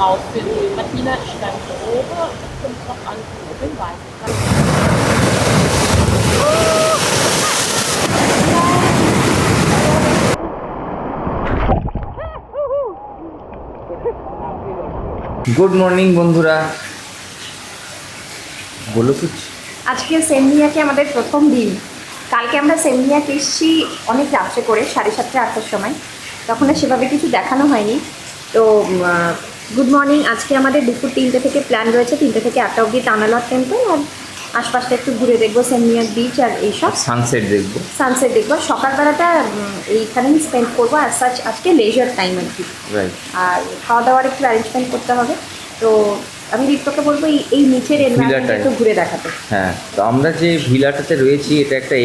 herausfinden. Martina ist beim Probe und es kommt noch an, wo hinweisen kann. Good morning বন্ধুরা, বলো কিছু। আজকে সেমনিয়াকে আমাদের প্রথম দিন। কালকে আমরা সেমনিয়াকে এসেছি অনেক রাত্রে করে, 7:30 8টার সময়, তখন আর সেভাবে কিছু দেখানো হয়নি। তো গুড মর্নিং। আজকে আমাদের দুপুর 3টে থেকে প্ল্যান রয়েছে, 3টে থেকে 8টা অবধি টানালট টেম্পল আর আশপাশটা একটু ঘুরে দেখবো, সেমনিয়ার বিচ আর এইসব সানসেট দেখবো। সানসেট দেখবো। সকালবেলাটা এইখানেই স্পেন্ড করবো, আর সাচ আজকে লেজার টাইম আর কি। আর খাওয়া দাওয়ার একটু অ্যারেঞ্জমেন্ট করতে হবে। তো আমি রিক্তকে বলবো এই নিচের এনভায়রনমেন্টটা একটু ঘুরে দেখাতে। হ্যাঁ, তো আমরা যে ভিলাটাতে রয়েছি এটা একটা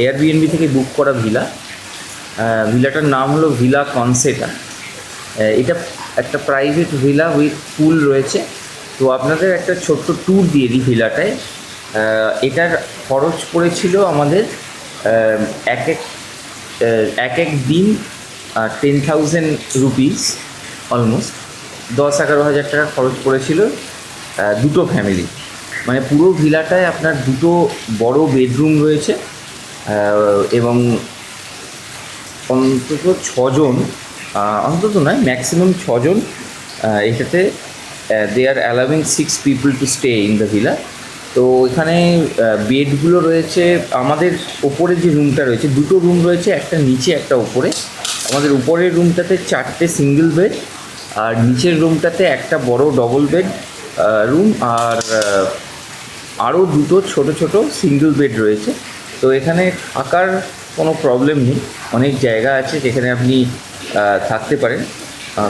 এয়ারবিএনবি থেকে বুক করা ভিলা। ভিলাটার নাম হলো ভিলা কনসেটা। এটা একটা প্রাইভেট ভিলা উইথ পুল রয়েছে। তো আপনাদের একটা ছোট্ট ট্যুর দিয়ে দিই ভিলাটায়। এটার খরচ পড়েছিল আমাদের এক এক দিন 10,000 রুপিস, অলমোস্ট 10-11 হাজার টাকা খরচ পড়েছিল দুটো ফ্যামিলি। মানে পুরো ভিলাটায় আপনার দুটো বড় বেডরুম রয়েছে এবং অন্তত 6 জন, অন্তত নয় ম্যাক্সিমাম 6 জন এটাতে they are allowing 6 people to stay in the villa. তো এখানে বেডগুলো রয়েছে। আমাদের ওপরে যে রুমটা রয়েছে, দুটো রুম রয়েছে, একটা নিচে একটা ওপরে। আমাদের উপরের রুমটাতে 4টে সিঙ্গেল বেড, আর নিচের রুমটাতে একটা বড় ডবল বেড রুম, আর আরও দুটো ছোট ছোট সিঙ্গেল বেড রয়েছে। তো এখানে থাকার কোনো প্রবলেম নেই, অনেক জায়গা আছে যেখানে আপনি থাকতে পারেন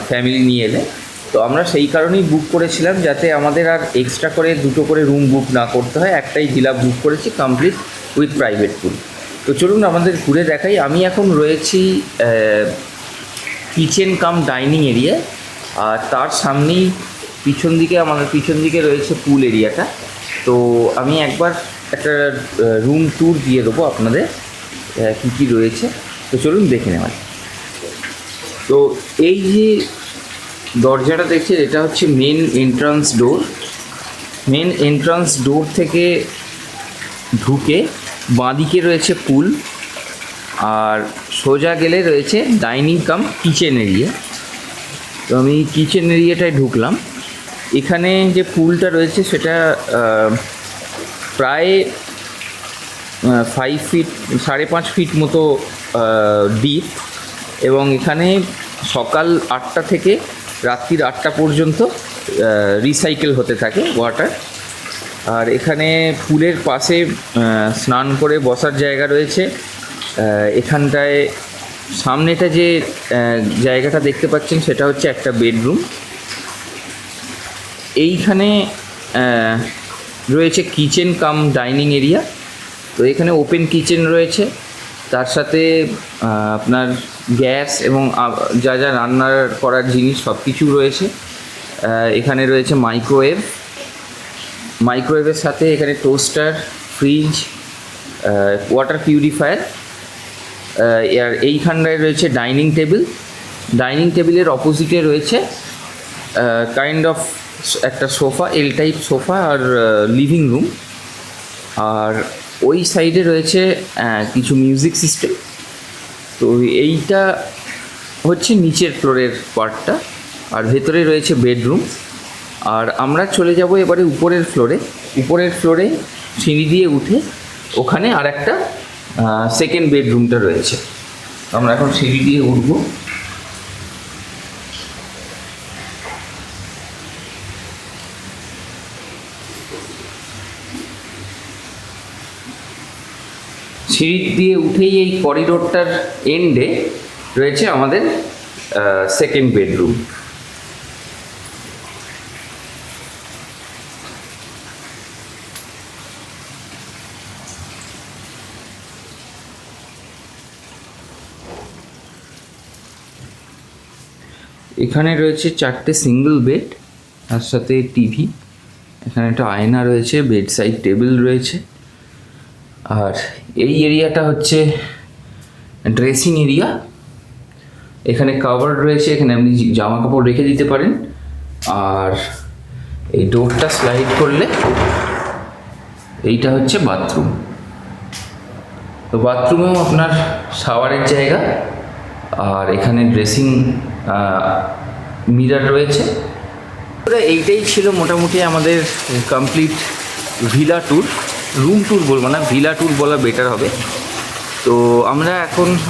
ফ্যামিলি নিয়ে এলে। তো আমরা সেই কারণেই বুক করেছিলাম, যাতে আমাদের আর এক্সট্রা করে দুটো করে রুম বুক না করতে হয়। একটাই ভিলা বুক করেছি, কমপ্লিট উইথ প্রাইভেট পুল। তো চলুন আমাদের ঘুরে দেখাই। আমি এখন রয়েছি কিচেন কাম ডাইনিং এরিয়া, আর তার সামনেই আমাদের পিছন দিকে রয়েছে পুল এরিয়াটা। তো আমি একবার একটা রুম ট্যুর দিয়ে দেবো আপনাদের কী কী রয়েছে। তো চলুন দেখে নেওয়া। তো এই যে দরজাটা দেখছেন, এটা হচ্ছে মেন এন্ট্রান্স ডোর। মেন এন্ট্রান্স ডোর থেকে ঢুকে বাঁদিকে রয়েছে পুল, আর সোজা গেলে রয়েছে ডাইনিং কাম কিচেন এরিয়া। তো আমি কিচেন এরিয়াটায় ঢুকলাম। এখানে যে পুলটা রয়েছে সেটা প্রায় 5 ফিট, 5.5 ফিট মতো ডিপ, এবং এখানে সকাল 8টা থেকে রাত্রির 8টা পর্যন্ত রিসাইকেল হতে থাকে ওয়াটার। আর এখানে পুলের পাশে স্নান করে বসার জায়গা রয়েছে। এখানটায় সামনেটা যে জায়গাটা দেখতে পাচ্ছেন সেটা হচ্ছে একটা বেডরুম। এইখানে রয়েছে কিচেন কাম ডাইনিং এরিয়া। তো এখানে ওপেন কিচেন রয়েছে, তার সাথে আপনার গ্যাস এবং যা যা রান্নার করার জিনিস সব কিছু রয়েছে। এখানে রয়েছে মাইক্রোওয়েভের সাথে এখানে টোস্টার, ফ্রিজ, ওয়াটার পিউরিফায়ার। আর এইখানটায় রয়েছে ডাইনিং টেবিলের অপোজিটে রয়েছে কাইন্ড অফ একটা সোফা, এল টাইপ সোফা, আর লিভিং রুম। আর ওই সাইডে রয়েছে কিছু মিউজিক সিস্টেম। তো এইটা হচ্ছে নিচের ফ্লোরের পার্টটা, আর ভেতরে রয়েছে বেডরুম। আর আমরা চলে যাব এবারে উপরের ফ্লোরে সিঁড়ি দিয়ে উঠে ওখানে আর একটা সেকেন্ড বেডরুমটা রয়েছে। আমরা এখন সিঁড়ি দিয়ে উঠবো। সিঁড়ি দিয়ে উঠেই এই করিডোরটার এন্ডে রয়েছে আমাদের সেকেন্ড বেডরুম। এখানে রয়েছে 4টে সিঙ্গেল বেড, তার সাথে টিভি। এখানে একটা আয়না রয়েছে, বেড সাইড টেবিল রয়েছে। আর এই এরিয়াটা হচ্ছে ড্রেসিং এরিয়া। এখানে কাভার রয়েছে, এখানে আপনি জামা কাপড় রেখে দিতে পারেন। আর এই ডোরটা স্লাইড করলে এইটা হচ্ছে বাথরুম। তো বাথরুমেও আপনার শাওয়ারের জায়গা, আর এখানে ড্রেসিং মিরর রয়েছে। এইটাই ছিল মোটামুটি আমাদের complete villa tour. Room tour বলবো না, ভিলা ট্যুর বলা বেটার হবে। তো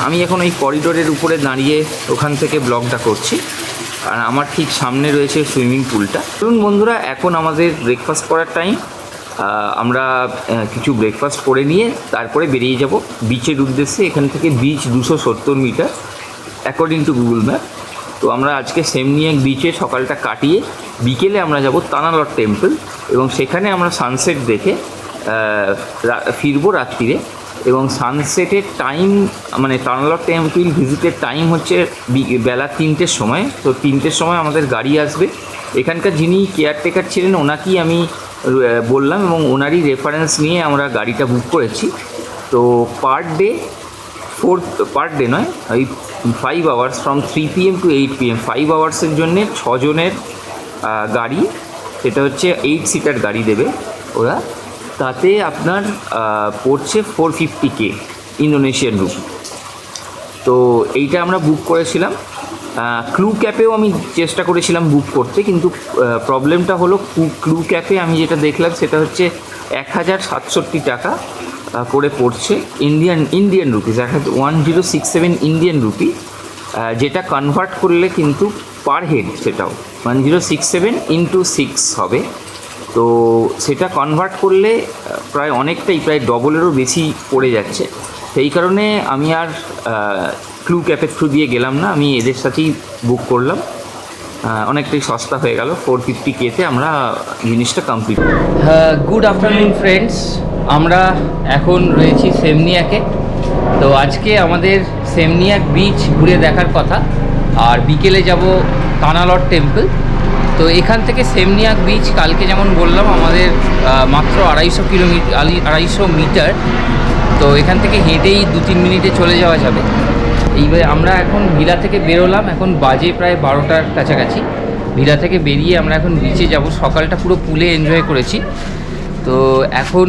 আমি এখন এই করিডোরের উপরে দাঁড়িয়ে ওখান থেকে ব্লগটা করছি, আর আমার ঠিক সামনে রয়েছে সুইমিং পুলটা। ধরুন বন্ধুরা, এখন আমাদের ব্রেকফাস্ট করার টাইম। আমরা কিছু ব্রেকফাস্ট করে নিয়ে তারপরে বেরিয়ে যাব বিচের উদ্দেশ্যে। এখান থেকে beach 270 metre according to Google map. তো আমরা আজকে সেমনিয়াক বিচে সকালটা কাটিয়ে বিকেলে আমরা যাব তানালট টেম্পল, এবং সেখানে আমরা সানসেট দেখে ফিরবো রাত্রিরে। এবং সানসেটের টাইম মানে তানালট টেম্পল ভিজিটের টাইম হচ্ছে বেলা 3টের সময়। তো 3টের সময় আমাদের গাড়ি আসবে। এখানকার যিনি কেয়ারটেকার ছিলেন ওনাকেই আমি বললাম, এবং ওনারই রেফারেন্স নিয়ে আমরা গাড়িটা বুক করেছি। তো পার ডে নয়, ওই 5 hours from 3 PM to 8 PM 5 আওয়ার্সের জন্যে 6 জনের গাড়ি, সেটা হচ্ছে 8 সিটার গাড়ি দেবে ওরা। তাতে আপনার পড়ছে 450K ইন্দোনেশিয়ান রুপি। তো এইটা আমরা বুক করেছিলাম। ক্লু ক্যাপেও আমি চেষ্টা করেছিলাম বুক করতে, কিন্তু প্রবলেমটা হলো ক্লু ক্যাপে আমি যেটা দেখলাম সেটা হচ্ছে 1067 টাকা করে পড়ছে ইন্ডিয়ান রুপিস, 1067 ইন্ডিয়ান রুপি, যেটা কনভার্ট করলে কিন্তু পার হেড সেটাও 1067 ইন্টু 6 হবে। তো সেটা কনভার্ট করলে অনেকটাই প্রায় ডবলেরও বেশি পড়ে যাচ্ছে। সেই কারণে আমি আর ক্লু ক্যাপের থ্রু দিয়ে গেলাম না, আমি এদের সাথেই বুক করলাম। অনেকটাই সস্তা হয়ে গেল, 450K-তে আমরা জিনিসটা কমপ্লিট। গুড আফটারনুন ফ্রেন্ডস, আমরা এখন রয়েছি সেমনিয়াকে। তো আজকে আমাদের সেমনিয়াক বিচ ঘুরে দেখার কথা, আর বিকেলে যাব তানালট টেম্পল। তো এখান থেকে সেমনিয়াক বিচ কালকে যেমন বললাম আমাদের মাত্র 250 মিটার। তো এখান থেকে হেঁটেই 2-3 মিনিটে চলে যাওয়া যাবে। এইভাবে আমরা এখন ভিলা থেকে বেরোলাম, এখন বাজে প্রায় 12টার কাছাকাছি। ভিলা থেকে বেরিয়ে আমরা এখন বিচে যাব। সকালটা পুরো পুলে এনজয় করেছি, তো এখন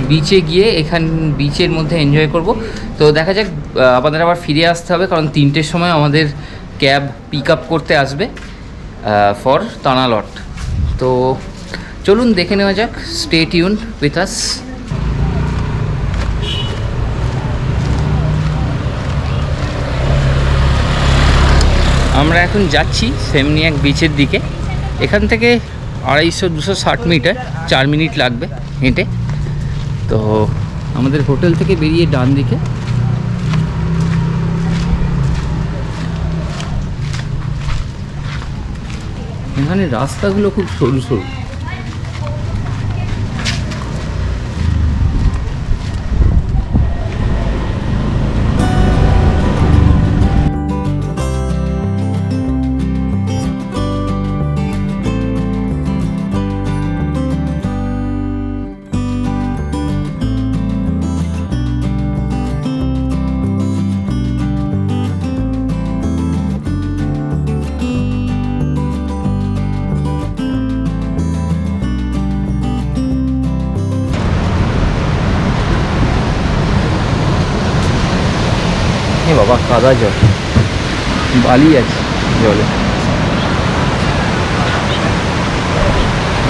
বিচে গিয়ে বিচের মধ্যে এনজয় করব। তো দেখা যাক, আমাদের আবার ফিরে আসতে হবে, কারণ 3টের সময় আমাদের ক্যাব পিক আপ করতে আসবে ফর তানালট। তো চলুন দেখে নেওয়া যাক, স্টে টিউনড উইথ আস। আমরা এখন যাচ্ছি সেমনিয়াক বিচের দিকে। এখান থেকে 260 মিটার, 4 মিনিট লাগবে হেঁটে। তো আমাদের হোটেল থেকে বেরিয়ে ডান দিকে এখানে রাস্তাগুলো খুব সরু সরু। বাবা, কাদা জল, বালি আছে জলে।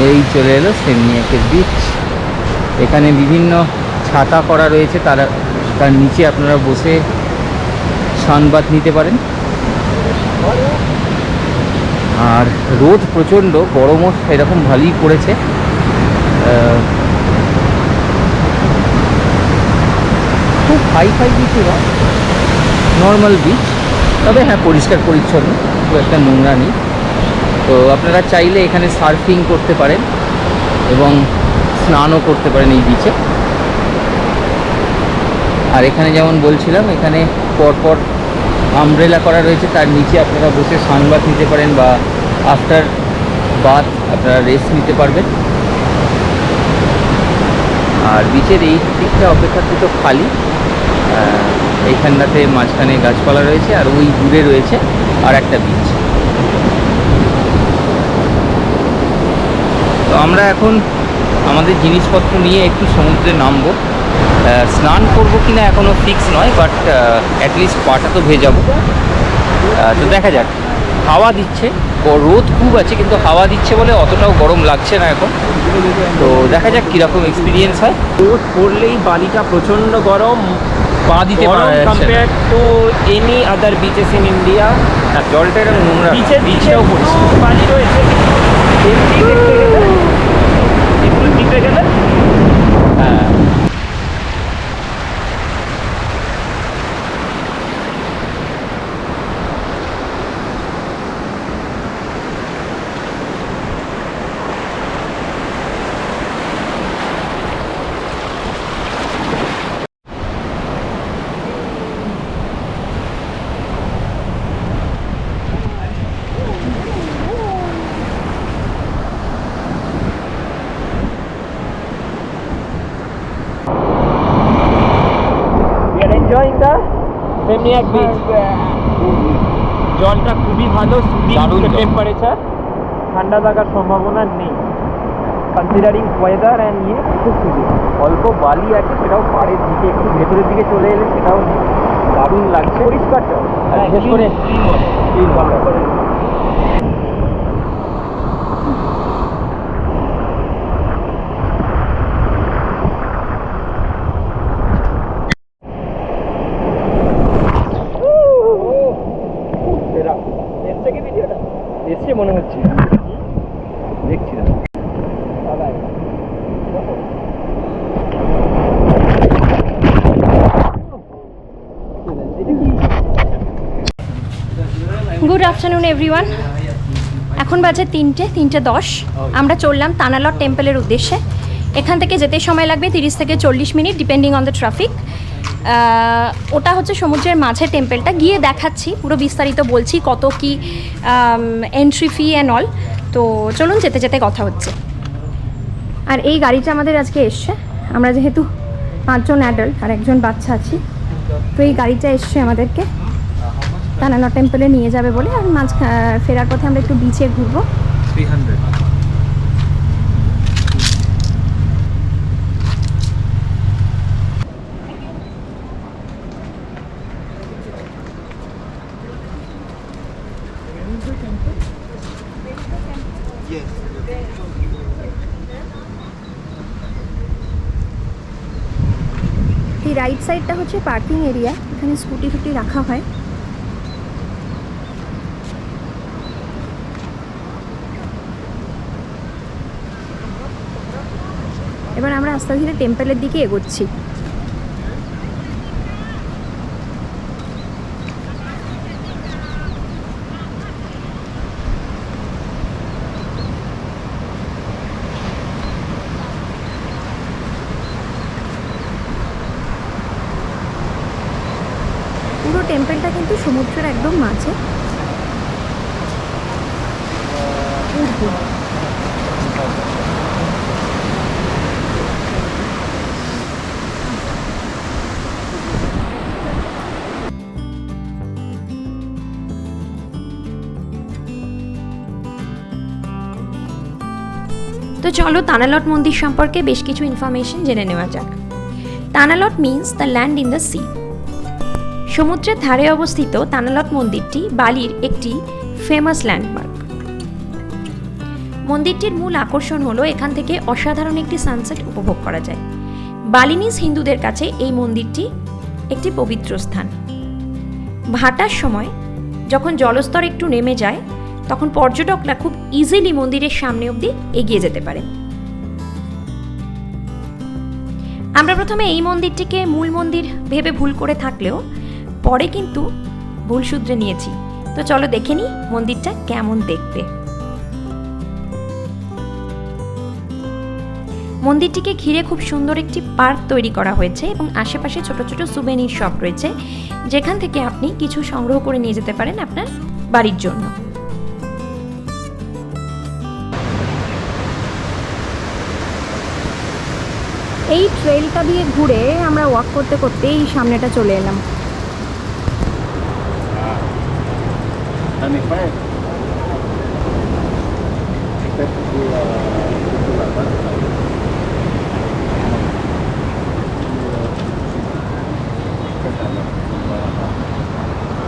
এই চলে এলো সেমনিয়াকের বিচ। এখানে বিভিন্ন ছাতা করা রয়েছে, তার নিচে আপনারা বসে সানবাথ নিতে পারেন। আর রোদ প্রচণ্ড, গরমও সেরকম ভালোই পড়েছে। খুব হাই বিচই না, নর্মাল বিচ, তবে হ্যাঁ পরিষ্কার পরিচ্ছন্ন, খুব একটা নোংরা নেই। তো আপনারা চাইলে এখানে সার্ফিং করতে পারেন এবং স্নানও করতে পারেন এই বিচে। আর এখানে যেমন বলছিলাম, এখানে পরপর আমব্রেলা করা রয়েছে, তার নিচে আপনারা বসে সানবাথ নিতে পারেন, বা আফটার বাথ আপনারা রেস্ট নিতে পারবেন। আর বিচের এই দিকটা অপেক্ষাকৃত খালি, এইখানটাতে মাঝখানে গাছপালা রয়েছে, আর ওই দূরে রয়েছে আর একটা বিচ। তো আমরা এখন আমাদের জিনিসপত্র নিয়ে একটু সমুদ্রে নামবো। স্নান করবো কিনা এখনও ফিক্স নয়, বাট অ্যাটলিস্ট পাটা তো ভেজাবো। তো দেখা যাক। হাওয়া দিচ্ছে, রোদ খুব আছে কিন্তু হাওয়া দিচ্ছে বলে অতটাও গরম লাগছে না এখন। তো দেখা যাক কীরকম এক্সপিরিয়েন্স হয়। রোদ পড়লেই বালিটা প্রচণ্ড গরম, পা দিতে compare to any other bitches in India. জলটা এরকম নোংরা, বিচটাও পড়ছে, বালি রয়েছে এমনি দেখতে গেলে, এগুলো দিতে গেলে হ্যাঁ। we are enjoying the Semniak beach. জলটা খুবই ভালো, দারুণ জল। টেম্পারেচার, ঠান্ডা লাগার সম্ভাবনা নেই কনসিডারিং ওয়েদার অ্যান্ড খুব সুন্দর। অল্প বালি আছে, সেটাও পাড়ের দিকে একটু ভেতরের দিকে চলে এলে সেটাও দারুণ লাগছে। পরিষ্কার জল, আর বিশেষ করে clean water। এসছে মনে হচ্ছে, দেখছি না। Good afternoon everyone. এখন বাজে 3:10। আমরা চললাম তানালট টেম্পলের উদ্দেশ্যে। এখান থেকে যেতে সময় লাগবে 30 থেকে 40 minute depending on the traffic. ওটা হচ্ছে সমুদ্রের মাঝে টেম্পলটা, গিয়ে দেখাচ্ছি, পুরো বিস্তারিত বলছি কত কি এন্ট্রি ফি অ্যান্ড অল। তো চলুন, যেতে যেতে কথা হচ্ছে। আর এই গাড়িটা আমাদের আজকে এসছে, আমরা যেহেতু 5 জন অ্যাডাল্ট আর একজন বাচ্চা আছি, তো এই গাড়িটা এসছে আমাদেরকে তানালট টেম্পলে নিয়ে যাবে বলে। আর ফেরার পথে আমরা একটু বিচে ঘুরবো। 300। এই রাইট সাইডটা হচ্ছে পার্কিং এরিয়া, এখানে স্কুটি টুটি রাখা হয়। এবার আমরা আস্তে ধীরে টেম্পলের দিকে এগোচ্ছি। পুরো টেম্পলটা কিন্তু সমুদ্রের একদম মাঝে। তো চলো তানালট মন্দির সম্পর্কে বেশ কিছু ইনফরমেশন জেনে নেওয়া যাক। Tanah Lot means the land in the sea. সমুদ্রের ধারে অবস্থিত তানালট মন্দিরটি বালির একটি ফেমাস ল্যান্ডমার্ক। মন্দিরটির মূল আকর্ষণ হলো এখান থেকে অসাধারণ একটি সানসেট উপভোগ করা যায়। বালিনিজ হিন্দুদের কাছে এই মন্দিরটি একটি পবিত্র স্থান। ভাটার সময় যখন জলস্তর একটু নেমে যায়, তখন পর্যটকরা খুব ইজিলি মন্দিরের সামনে অবধি এগিয়ে যেতে পারে। আমরা প্রথমে এই মন্দিরটিকে মূল মন্দির ভেবে ভুল করে থাকলেও পরে কিন্তু ভুল শুধরে নিয়েছি। তো চলো দেখে নিই মন্দিরটা কেমন দেখতে। মন্দিরটিকে ঘিরে খুব সুন্দর একটি পার্ক তৈরি করা হয়েছে এবং আশেপাশে ছোট ছোট সুভেনির শপ রয়েছে, যেখান থেকে আপনি কিছু সংগ্রহ করে নিয়ে যেতে পারেন আপনার বাড়ির জন্য। এই ট্রেলটা দিয়ে ঘুরে আমরা ওয়াক করতে করতে এই সামনেটা চলে এলাম।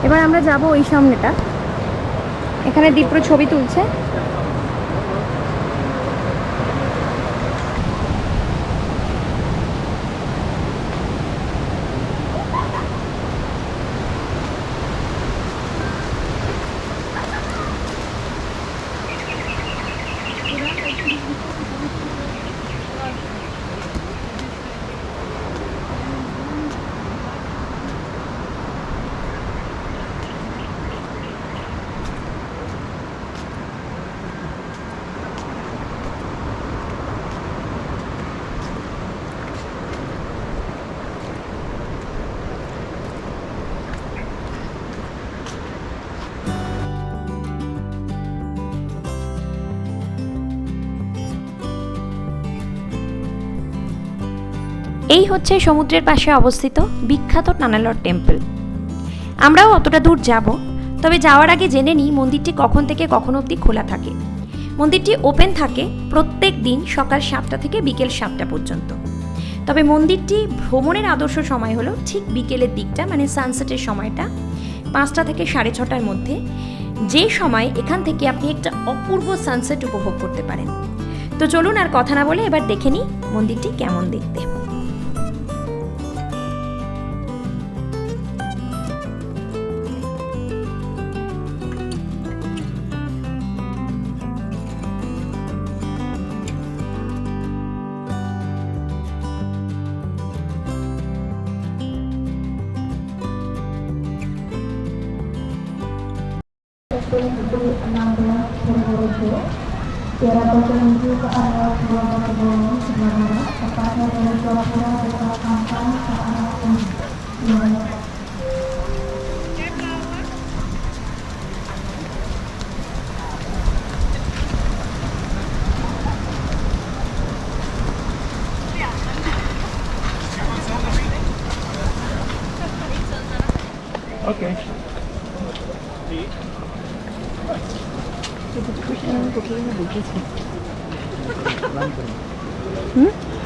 এবার আমরা যাব ওই সামনেটা, এখানে দীপ্র ছবি তুলছে। এই হচ্ছে সমুদ্রের পাশে অবস্থিত বিখ্যাত টানেলর টেম্পল। আমরাও অতটা দূর যাব, তবে যাওয়ার আগে জেনে নিই মন্দিরটি কখন থেকে কখন অবধি খোলা থাকে। মন্দিরটি ওপেন থাকে প্রত্যেক দিন সকাল 7টা থেকে বিকেল 7টা পর্যন্ত। তবে মন্দিরটি ভ্রমণের আদর্শ সময় হলো ঠিক বিকেলের দিকটা, মানে সানসেটের সময়টা 5টা থেকে 6:30টার মধ্যে, যে সময় এখান থেকে আপনি একটা অপূর্ব সানসেট উপভোগ করতে পারেন। তো চলুন আর কথা না বলে এবার দেখে নিই মন্দিরটি কেমন দেখতে। Tiada menuju ke arah Pulau Batu sebelah barat, tepatnya dari Jayapura ke Kampang ke arah Pulau. Okay.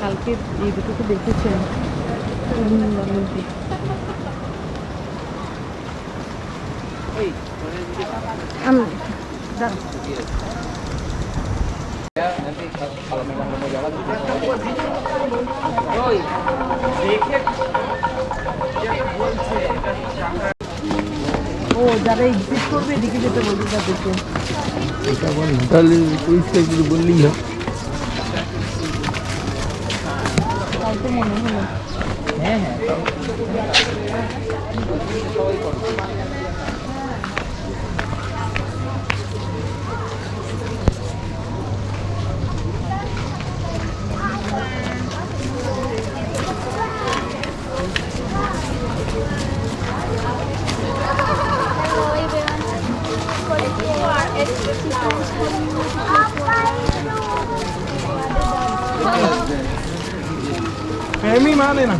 কালকে এই দুটো তো দেখেছেন। ও যারা এক্সিট করবে এদিকে যেতে বলছি তাদেরকে। এটা বল না, তাহলে পরিষ্কার করে বললেই হয়। তাই তো মনে হলো। হ্যাঁ হ্যাঁ, Amy माने ना।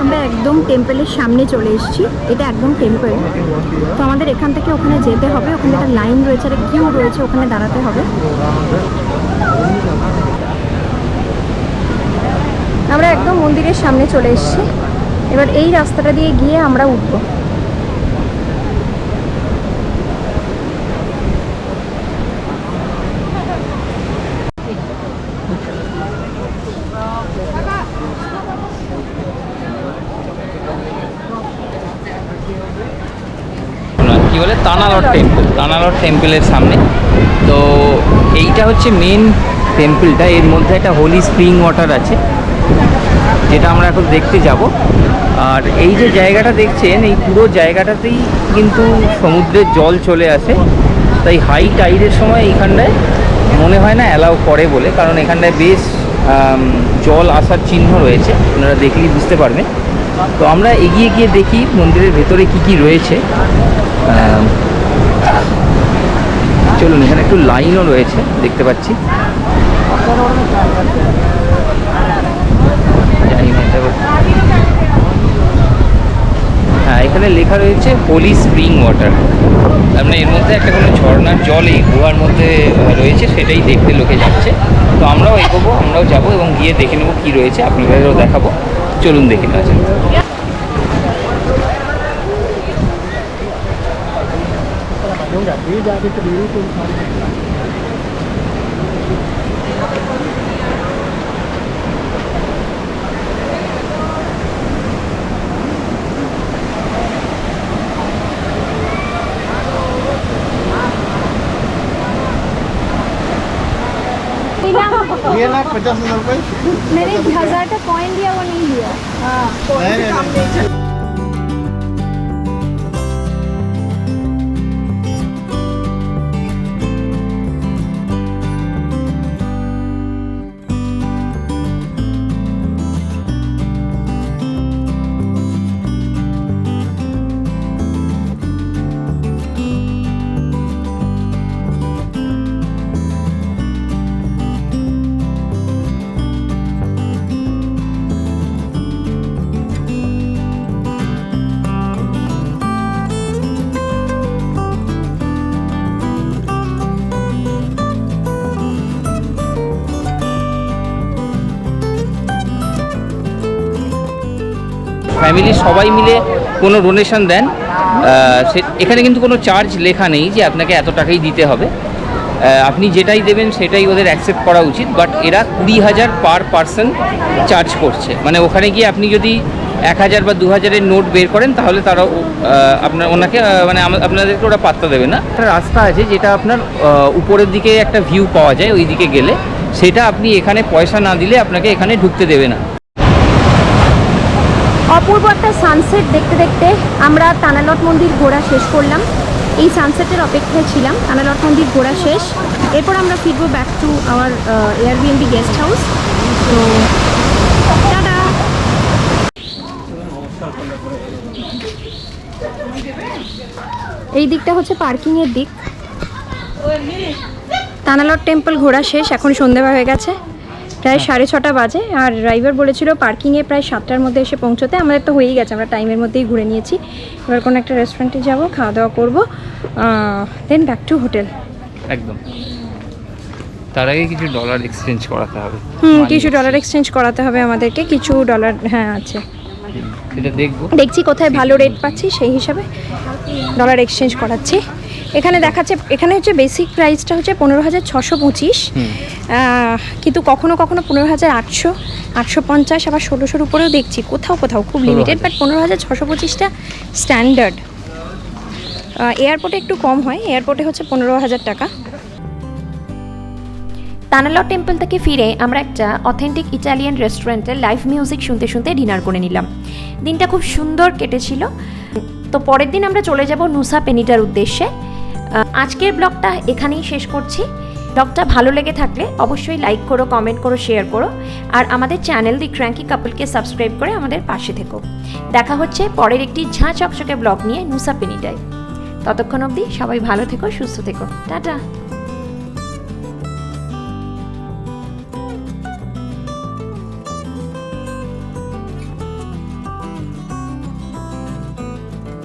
আমরা একদম টেম্পলের সামনে চলে এসেছি। এটা একদম টেম্পল, তো আমাদের এখান থেকে ওখানে যেতে হবে। ওখানে একটা লাইন রয়েছে, একটা কিউ রয়েছে, ওখানে দাঁড়াতে হবে। আমরা একদম মন্দিরের সামনে চলে এসেছি। এবার এই রাস্তাটা দিয়ে গিয়ে আমরা উঠবো। বলে তানালট টেম্পলের সামনে। তো এইটা হচ্ছে মেন টেম্পলটা, এর মধ্যে একটা হোলি স্প্রিং ওয়াটার আছে যেটা আমরা এখন দেখতে যাব। আর এই যে জায়গাটা দেখছেন, এই পুরো জায়গাটাতেই কিন্তু সমুদ্রের জল চলে আসে, তাই হাই টাইডের সময় এইখানটায় মনে হয় না অ্যালাউ করে বলে, কারণ এখানটায় বেশ জল আসার চিহ্ন রয়েছে, আপনারা দেখলেই বুঝতে পারবেন। তো আমরা এগিয়ে গিয়ে দেখি মন্দিরের ভেতরে কি কি রয়েছে। চলুন, এখানে একটু লাইনও রয়েছে দেখতে পাচ্ছি। জানি না এটা, হ্যাঁ এখানে লেখা রয়েছে হোলি স্প্রিং ওয়াটার। মানে এর মধ্যে একটা কোনো ঝর্ণার জল এই গুহার মধ্যে রয়েছে, সেটাই দেখতে লোকে যাচ্ছে। তো আমরাও এগোবো, আমরাও যাবো এবং গিয়ে দেখে নেবো কী রয়েছে, আপনাদেরও দেখাবো। চলুন দেখে নেওয়া যাক। ये ना 50,000 रुपये। मैंने 1000 का कॉइन दिया, वो नहीं लिया। नहीं। ফ্যামিলির সবাই মিলে কোনো ডোনেশন দেন, এখানে কিন্তু কোনো চার্জ লেখা নেই যে আপনাকে এত টাকাই দিতে হবে। আপনি যেটাই দেবেন সেটাই ওদের অ্যাকসেপ্ট করা উচিত, বাট এরা 20,000 পার পারসন চার্জ করছে। মানে ওখানে গিয়ে আপনি যদি 1,000 বা 2,000-এর নোট বের করেন তাহলে তারা ওনাকে মানে আপনাদেরকে ওরা পাত্তা দেবে না। একটা রাস্তা আছে যেটা আপনার উপরের দিকে একটা ভিউ পাওয়া যায়, ওই দিকে গেলে সেটা আপনি এখানে পয়সা না দিলে আপনাকে এখানে ঢুকতে দেবে না। অপূর্ব একটা সানসেট দেখতে দেখতে আমরা তানালট মন্দির ঘোরা শেষ করলাম। এই সানসেটের অপেক্ষায় ছিলাম। তানালট মন্দির ঘোরা শেষ, এরপর আমরা ফিরবো back to our Airbnb guest house. তো টাটা। এই দিকটা হচ্ছে পার্কিংয়ের দিক। তানালট টেম্পল ঘোরা শেষ, এখন সন্ধ্যেবেলা হয়ে গেছে, প্রায় 6:30 বাজে। আর ড্রাইভার বলেছিল পার্কিংয়ে প্রায় 7টার মধ্যে এসে পৌঁছতে। আমাদের তো হয়েই গেছে, আমরা টাইমের মধ্যেই ঘুরে নিয়েছি। এবার কোনো একটা রেস্টুরেন্টে যাব, খাওয়া দাওয়া করবো, দেন ব্যাক টু হোটেল। একদম, তার আগে কিছু ডলার এক্সচেঞ্জ করাতে হবে। কিছু ডলার এক্সচেঞ্জ করাতে হবে আমাদেরকে, কিছু ডলার হ্যাঁ আছে, এটা দেখছি কোথায় ভালো রেট পাচ্ছি সেই হিসাবে ডলার এক্সচেঞ্জ করাচ্ছি। এখানে দেখাচ্ছে, এখানে হচ্ছে বেসিক প্রাইসটা হচ্ছে 15,625, কিন্তু কখনো কখনো 15,800, 850, আবার 1600-র উপরেও দেখছি কোথাও কোথাও, খুব লিমিটেড। But 15,625টা standard. এয়ারপোর্টে একটু কম হয়, এয়ারপোর্টে হচ্ছে 15,000 টাকা। তানালট টেম্পল থেকে ফিরে আমরা একটা অথেন্টিক ইটালিয়ান রেস্টুরেন্টে লাইভ মিউজিক শুনতে শুনতে ডিনার করে নিলাম। দিনটা খুব সুন্দর কেটেছিল। তো পরের দিন আমরা চলে যাব নুসা পেনিটার উদ্দেশ্যে। আজকের ব্লগটা এখানেই শেষ করছি। ব্লগটা ভালো লেগে থাকলে অবশ্যই লাইক করো, কমেন্ট করো, শেয়ার করো, আর আমাদের চ্যানেল দি ক্র্যাঙ্কি কাপলকে সাবস্ক্রাইব করে আমাদের পাশে থেকো। দেখা হচ্ছে পরের একটি ঝাঁ চকচকে ব্লগ নিয়ে নুসা পেনিটায়। ততক্ষণ অবধি সবাই ভালো থেকো, সুস্থ থেকো, টাটা।